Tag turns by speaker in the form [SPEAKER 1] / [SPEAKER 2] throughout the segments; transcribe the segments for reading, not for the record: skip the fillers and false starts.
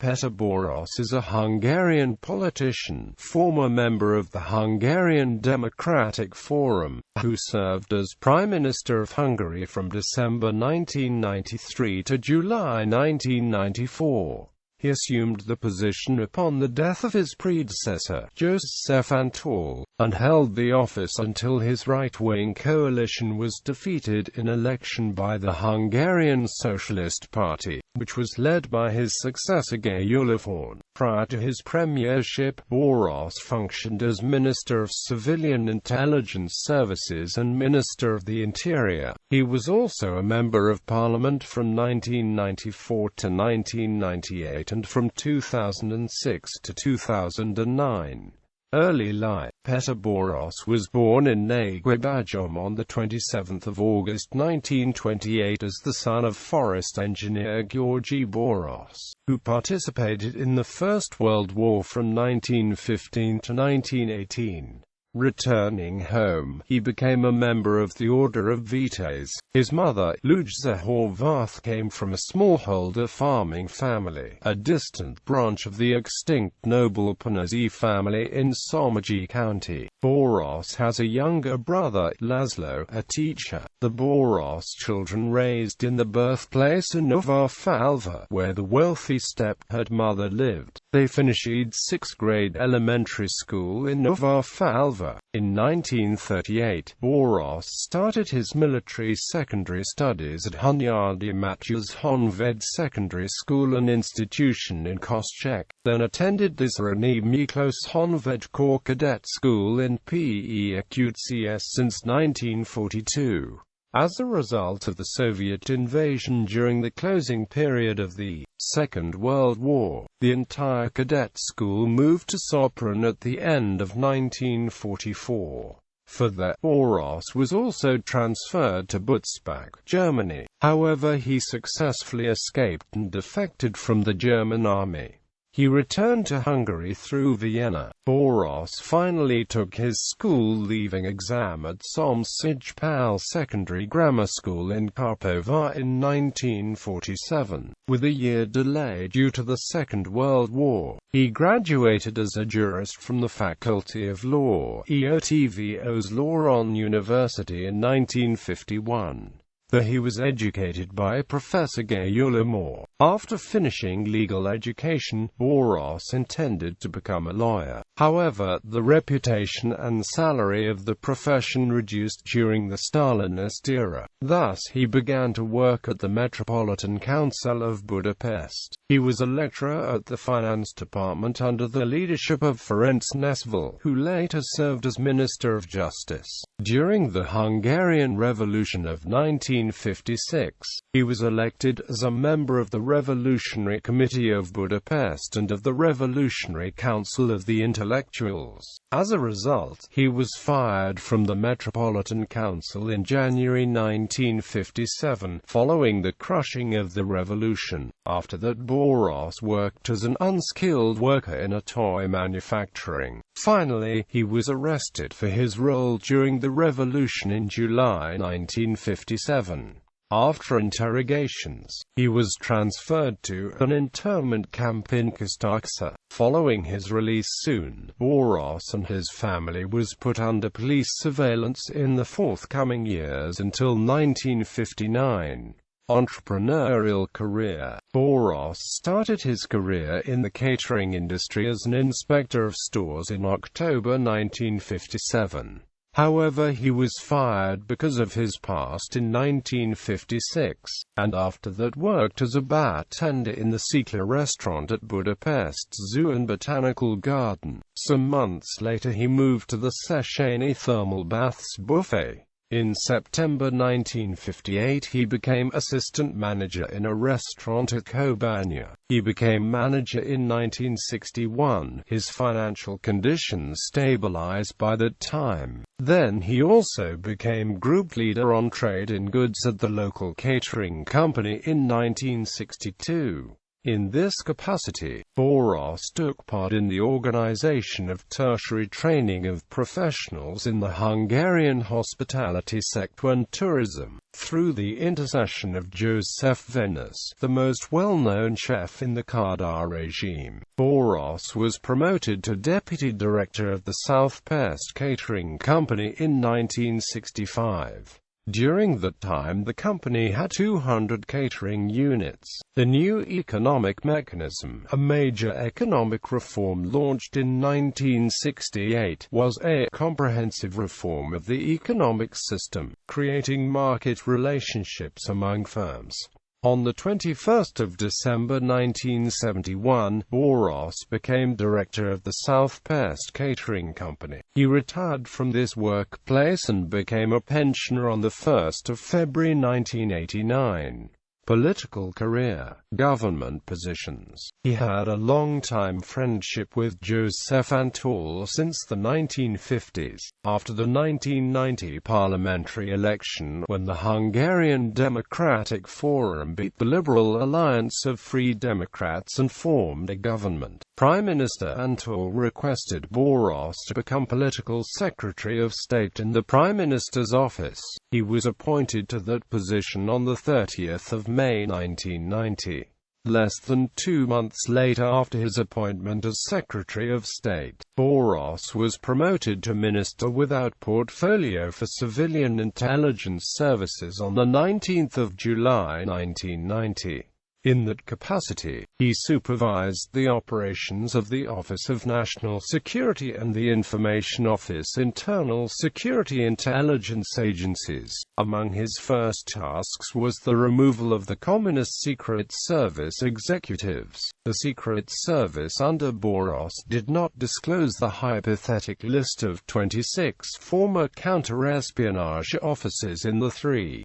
[SPEAKER 1] Péter Boross is a Hungarian politician, former member of the Hungarian Democratic Forum, who served as Prime Minister of Hungary from December 1993 to July 1994. He assumed the position upon the death of his predecessor, József Antall, and held the office until his right-wing coalition was defeated in election by the Hungarian Socialist Party, which was led by his successor Gyula Horn. Prior to his premiership, Boross functioned as Minister of Civilian Intelligence Services and Minister of the Interior. He was also a Member of Parliament from 1994 to 1998 and from 2006 to 2009. Early life. Péter Boross was born in Nagybágyom on 27 August 1928 as the son of forest engineer József Boross, who participated in the First World War from 1915 to 1918. Returning home, he became a member of the Order of Vitéz. His mother, József Antall, came from a smallholder farming family, a distant branch of the extinct noble Panazi family in Somogy County. Boross has a younger brother, Laszlo, a teacher. The Boross children raised in the birthplace in Novafalva, where the wealthy step-head mother lived. They finished 6th grade elementary school in Novafalva. In 1938, Boross started his military secondary studies at Hunyadi Matyas Honvéd Secondary School, an institution in Koscheck, then attended the Zrani Miklos Honvéd Corps Cadet School in Pécs since 1942. As a result of the Soviet invasion during the closing period of the Second World War, the entire cadet school moved to Sopron at the end of 1944. Further, Boross was also transferred to Butzbach, Germany. However, he successfully escaped and defected from the German army. He returned to Hungary through Vienna. Boross finally took his school-leaving exam at Szomszédpál Secondary Grammar School in Karpova in 1947. With a year delay due to the Second World War, he graduated as a jurist from the Faculty of Law, EOTVO's Law University in 1951. There he was educated by Professor Gyula Horn. After finishing legal education, Boross intended to become a lawyer. However, the reputation and salary of the profession reduced during the Stalinist era. Thus, he began to work at the Metropolitan Council of Budapest. He was a lecturer at the finance department under the leadership of Ferenc Nesval, who later served as Minister of Justice. During the Hungarian Revolution of 1956, he was elected as a member of the Revolutionary Committee of Budapest and of the Revolutionary Council of the Intellectuals. As a result, he was fired from the Metropolitan Council in January 1957, following the crushing of the revolution. After that, Boross worked as an unskilled worker in a toy manufacturing. Finally, he was arrested for his role during the revolution in July 1957. After interrogations, he was transferred to an internment camp in Kostarca. Following his release soon, Boross and his family was put under police surveillance in the forthcoming years until 1959. Entrepreneurial career. Boross started his career in the catering industry as an inspector of stores in October 1957. However, he was fired because of his past in 1956, and after that worked as a bartender in the Szekler restaurant at Budapest's Zoo and Botanical Garden. Some months later he moved to the Széchenyi Thermal Baths Buffet. In September 1958 he became assistant manager in a restaurant at Kobanya. He became manager in 1961. His financial conditions stabilized by that time. Then he also became group leader on trade in goods at the local catering company in 1962. In this capacity, Boross took part in the organization of tertiary training of professionals in the Hungarian hospitality sector and tourism, through the intercession of József Antall, the most well-known chef in the Kádár regime. Boross was promoted to deputy director of the South Pest Catering Company in 1965. During that time the company had 200 catering units. The new economic mechanism, a major economic reform launched in 1968, was a comprehensive reform of the economic system, creating market relationships among firms. On 21 December 1971, Boross became director of the South Pest Catering Company. He retired from this workplace and became a pensioner on 1 February 1989. Political career, government positions. He had a long-time friendship with József Antall since the 1950s. After the 1990 parliamentary election, when the Hungarian Democratic Forum beat the Liberal Alliance of Free Democrats and formed a government, Prime Minister Antall requested Boross to become political secretary of state in the Prime Minister's office. He was appointed to that position on 30 May 1990. Less than 2 months later, after his appointment as Secretary of State, Boross was promoted to Minister without Portfolio for Civilian Intelligence Services on 19 July 1990. In that capacity, he supervised the operations of the Office of National Security and the Information Office Internal Security Intelligence Agencies. Among his first tasks was the removal of the Communist Secret Service executives. The Secret Service under Boross did not disclose the hypothetical list of 26 former counter-espionage officers in the 3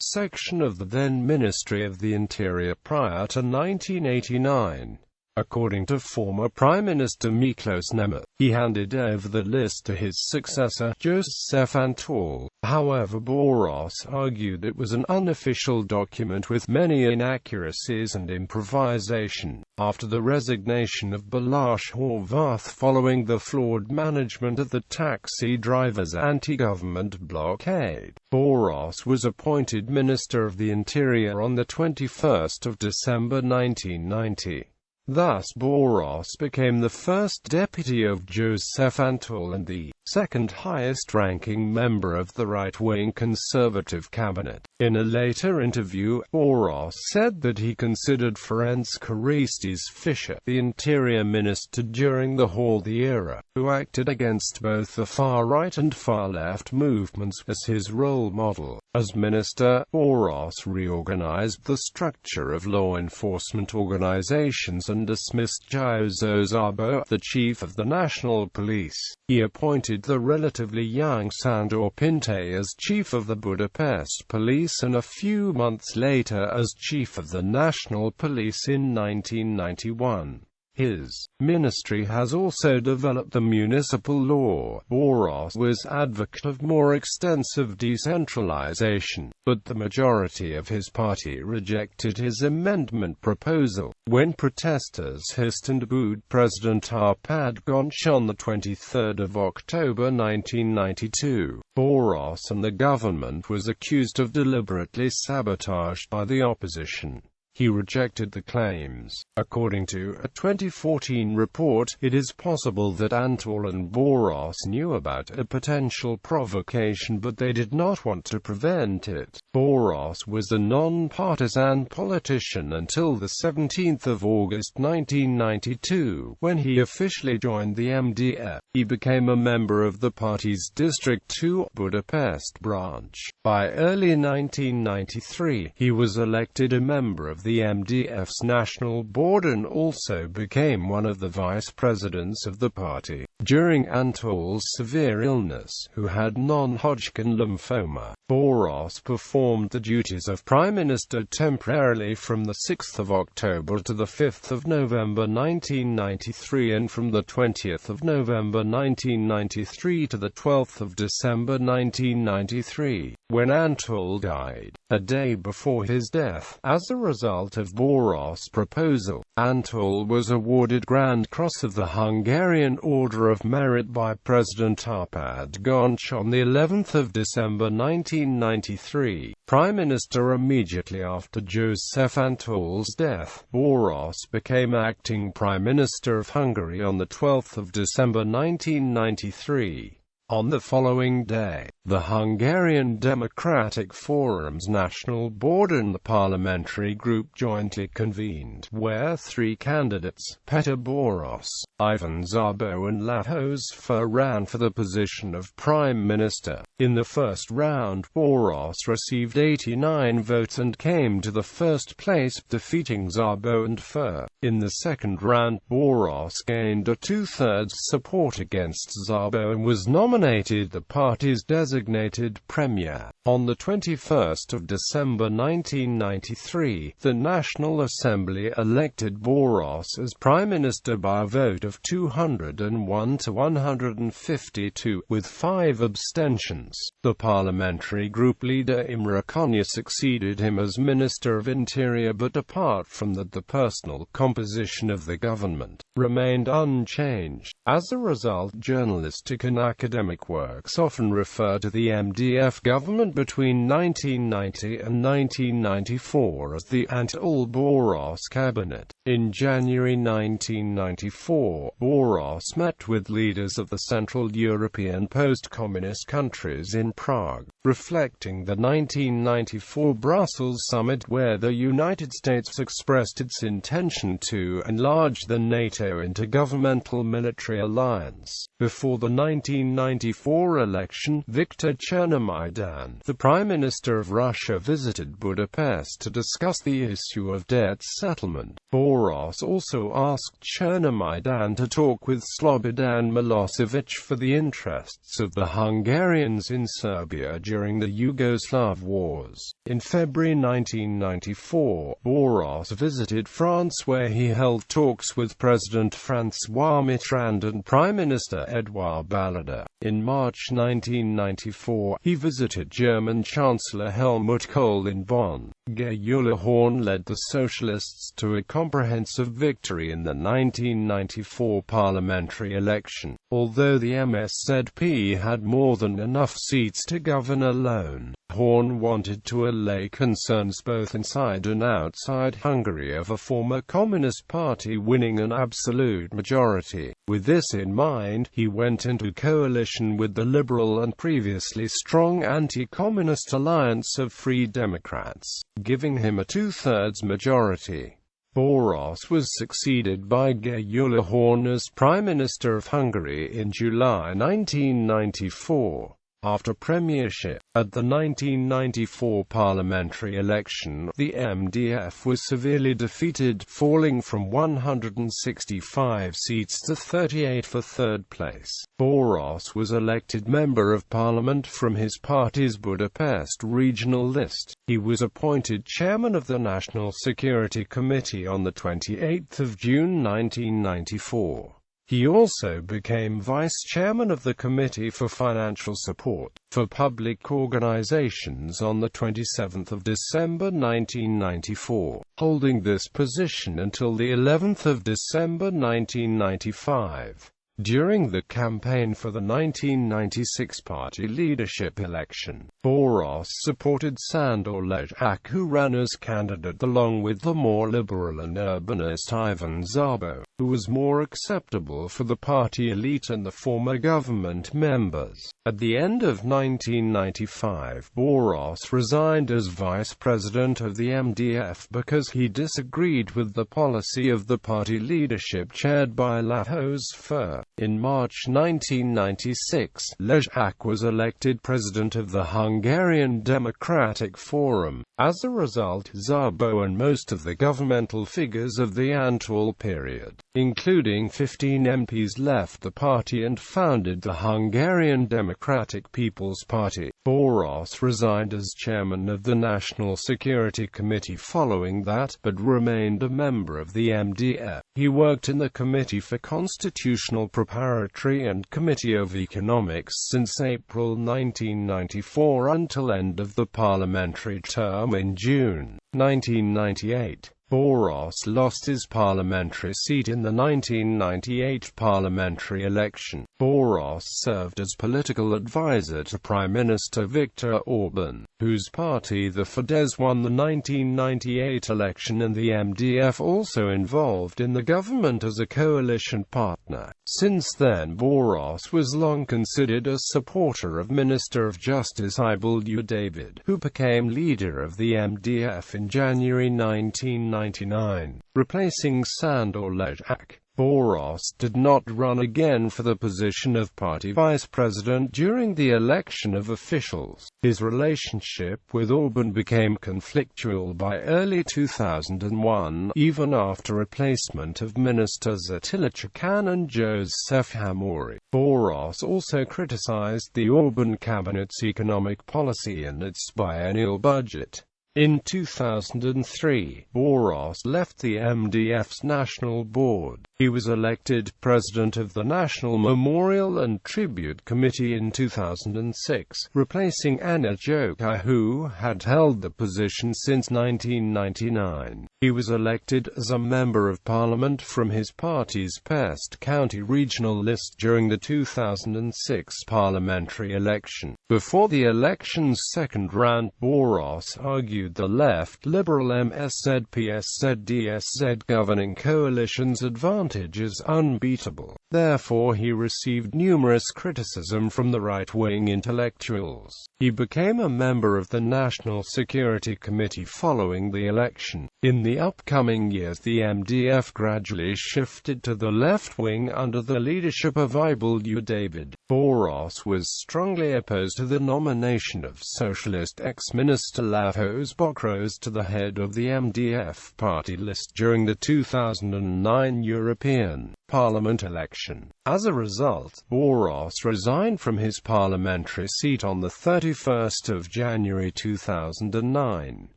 [SPEAKER 1] section of the then Ministry of the Interior prior to 1989. According to former Prime Minister Miklos Nemeth, he handed over the list to his successor, József Antall. However, Boross argued it was an unofficial document with many inaccuracies and improvisation. After the resignation of Balázs Horváth following the flawed management of the taxi drivers' anti-government blockade, Boross was appointed Minister of the Interior on 21 December 1990. Thus Boross became the first deputy of József Antall and the second highest-ranking member of the right-wing conservative cabinet. In a later interview, Boross said that he considered Ferenc Keresztes Fischer, the interior minister during the Horthy era, who acted against both the far-right and far-left movements, as his role model. As minister, Boross reorganized the structure of law enforcement organizations and dismissed Gyula Horn.Prior, the chief of the national police. He appointed the relatively young Sándor Pinté as chief of the Budapest police and a few months later as chief of the national police in 1991. His ministry has also developed the municipal law. Boross was advocate of more extensive decentralization, but the majority of his party rejected his amendment proposal. When protesters hissed and booed President Arpad Gonch on 23 October 1992, Boross and the government was accused of deliberately sabotage by the opposition. He rejected the claims. According to a 2014 report, it is possible that Antall and Boross knew about a potential provocation but they did not want to prevent it. Boross was a non-partisan politician until 17 August 1992, when he officially joined the MDF. He became a member of the party's District 2 Budapest branch. By early 1993, he was elected a member of the MDF's national board and also became one of the vice presidents of the party. During Antall's severe illness, who had non-Hodgkin lymphoma, Boross performed the duties of Prime Minister temporarily from 6 October to 5 November 1993 and from 20 November 1993 to 12 December 1993, when Antall died, a day before his death, as a result result of Boross' proposal, Antall was awarded Grand Cross of the Hungarian Order of Merit by President Árpád Goncz on the 11th of December 1993. Prime Minister immediately after József Antall's death, Boross became acting Prime Minister of Hungary on the 12th of December 1993. On the following day, the Hungarian Democratic Forum's National Board and the parliamentary group jointly convened, where three candidates, Péter Boross, Ivan Szabo and Lajos Fer, ran for the position of Prime Minister. In the first round, Boross received 89 votes and came to the first place, defeating Szabo and Fer. In the second round, Boross gained a two-thirds support against Szabo and was nominated the party's designated premier. On the 21st of December 1993, the National Assembly elected Boross as Prime Minister by a vote of 201 to 152, with 5 abstentions. The parliamentary group leader Imre Konya succeeded him as Minister of Interior, but apart from that, the personal composition of the government remained unchanged. As a result, journalistic and academic works often refer to the MDF government between 1990 and 1994 as the Antall-Boross cabinet. In January 1994, Boross met with leaders of the Central European post-communist countries in Prague, reflecting the 1994 Brussels summit, where the United States expressed its intention to enlarge the NATO intergovernmental military alliance. Before the 1994 election, Viktor Chernomyrdin, the Prime Minister of Russia, visited Budapest to discuss the issue of debt settlement. Boross also asked Chernomyrdin to talk with Slobodan Milosevic for the interests of the Hungarians in Serbia during the Yugoslav wars. In February 1994, Boross visited France, where he held talks with President François Mitterrand and Prime Minister Edouard Balladur. In March 1994, he visited German Chancellor Helmut Kohl in Bonn. Gyula Horn led the Socialists to a comprehensive victory in the 1994 parliamentary election. Although the MSZP had more than enough seats to govern alone, Horn wanted to allay concerns both inside and outside Hungary of a former Communist Party winning an absolute majority. With this in mind, he went into coalition with the liberal and previously strong anti-communist Alliance of Free Democrats, giving him a two-thirds majority. Boross was succeeded by Gyula Horn as Prime Minister of Hungary in July 1994. After premiership, at the 1994 parliamentary election, the MDF was severely defeated, falling from 165 seats to 38 for third place. Boross was elected Member of Parliament from his party's Budapest regional list. He was appointed Chairman of the National Security Committee on the 28th of June 1994. He also became Vice-Chairman of the Committee for Financial Support for Public Organizations on the 27th of December 1994, holding this position until the 11th of December 1995. During the campaign for the 1996 party leadership election, Boross supported Sandor Lejak, who ran as candidate along with the more liberal and urbanist Ivan Szabo, who was more acceptable for the party elite and the former government members. At the end of 1995, Boross resigned as vice president of the MDF because he disagreed with the policy of the party leadership chaired by Lajos Fer. In March 1996, Lejak was elected president of the Hungarian Democratic Forum. As a result, Szabo and most of the governmental figures of the Antall period including 15 MPs, left the party and founded the Hungarian Democratic People's Party. Boross resigned as chairman of the National Security Committee following that, but remained a member of the MDF. He worked in the Committee for Constitutional Preparatory and Committee of Economics since April 1994 until end of the parliamentary term in June 1998. Boross lost his parliamentary seat in the 1998 parliamentary election. Boross served as political advisor to Prime Minister Viktor Orbán, whose party the Fidesz won the 1998 election, and the MDF also involved in the government as a coalition partner. Since then, Boross was long considered a supporter of Minister of Justice Gyula David, who became leader of the MDF in January 1999, replacing Sándor Lajcsák. Boross did not run again for the position of party vice president during the election of officials. His relationship with Orbán became conflictual by early 2001, even after replacement of ministers Attila Csakán and József Antall. Boross also criticized the Orbán cabinet's economic policy and its biennial budget. In 2003, Boross left the MDF's National Board. He was elected president of the National Memorial and Tribute Committee in 2006, replacing Anna Joka, who had held the position since 1999. He was elected as a Member of Parliament from his party's Pest County regional list during the 2006 parliamentary election. Before the election's second round, Boross argued the left Liberal MSZP-SZDSZ governing coalition's advantage is unbeatable. Therefore, he received numerous criticism from the right-wing intellectuals. He became a member of the National Security Committee following the election. In the upcoming years, the MDF gradually shifted to the left wing under the leadership of Gyula David. Boross was strongly opposed to the nomination of Socialist ex-minister Lajos Bokros to the head of the MDF party list during the 2009 European Parliament election. As a result, Boross resigned from his parliamentary seat on the 31st of January 2009.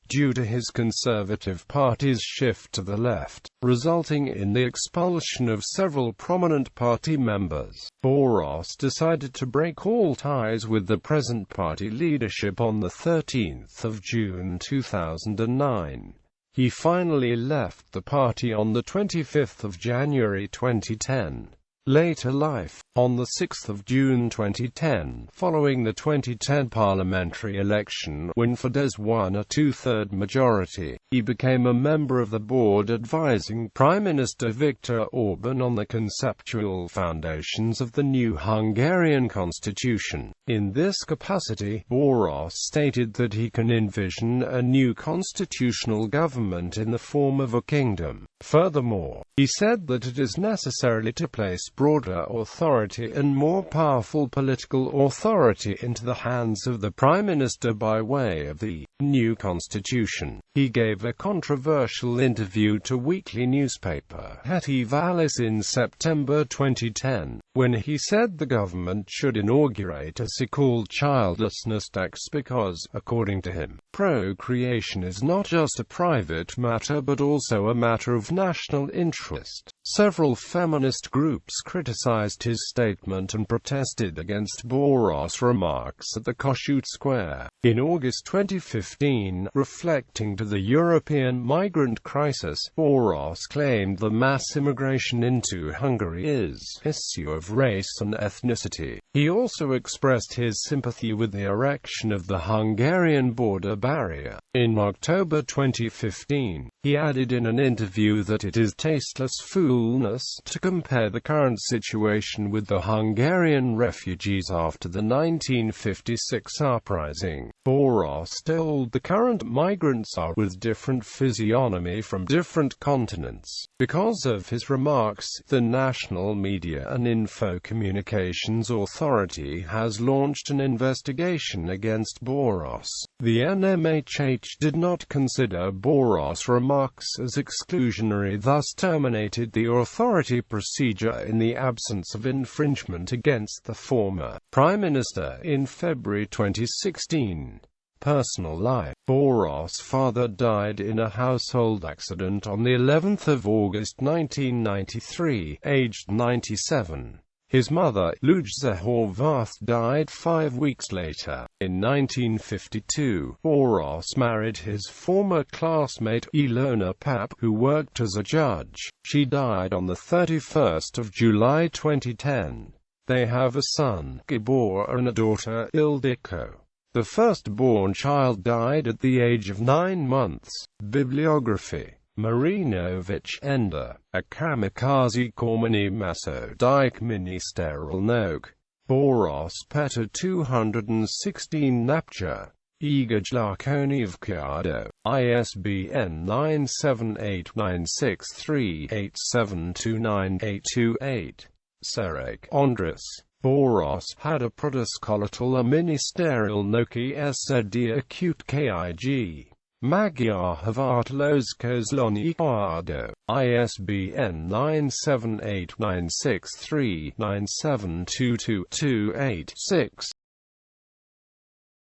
[SPEAKER 1] Due to his Conservative Party's shift to the left, resulting in the expulsion of several prominent party members. Boross decided to break all ties with the present party leadership on the 13th of June 2009. He finally left the party on the 25th of January 2010. Later life. On the 6th of June 2010, following the 2010 parliamentary election, when Fidesz won a two-third majority, he became a member of the board advising Prime Minister Viktor Orbán on the conceptual foundations of the new Hungarian constitution. In this capacity, Boross stated that he can envision a new constitutional government in the form of a kingdom. Furthermore, he said that it is necessary to place broader authority and more powerful political authority into the hands of the Prime Minister by way of the new constitution. He gave a controversial interview to weekly newspaper Heti Válasz in September 2010, when he said the government should inaugurate a so-called childlessness tax because, according to him, procreation is not just a private matter but also a matter of national interest. Several feminist groups criticized his statement and protested against Boross' remarks at the Kossuth Square. In August 2015, reflecting to the European migrant crisis, Boross claimed the mass immigration into Hungary is an issue of race and ethnicity. He also expressed his sympathy with the erection of the Hungarian border barrier. In October 2015, he added in an interview that it is tasteless foolness to compare the current situation with the Hungarian refugees after the 1956 uprising. Boross told the current migrants are with different physiognomy from different continents. Because of his remarks, the National Media and Info Communications Authority has launched an investigation against Boross. The NMHH did not consider Boross' remarks as exclusionary, thus terminated the authority procedure in the absence of infringement against the former Prime Minister in February 2016. Personal life. Boross' father died in a household accident on the 11th of August 1993, aged 97. His mother, József Antall, died 5 weeks later. In 1952, Boross married his former classmate, Ilona Pap, who worked as a judge. She died on the 31st of July 2010. They have a son, Gabor, and a daughter, Ildiko. The firstborn child died at the age of 9 months. Bibliography. Marinovich Ender, a kamikaze kormany maso dike ministerial nog. Boross Péter 216 Napcha. Iga Dlakonivkado, ISBN 9789638729828. Serek Andres. Boross had a protoskolatal a ministerial noki sd acute kig. Magyar Hivatalozko Zlonyikado, ISBN 9789639722228-6.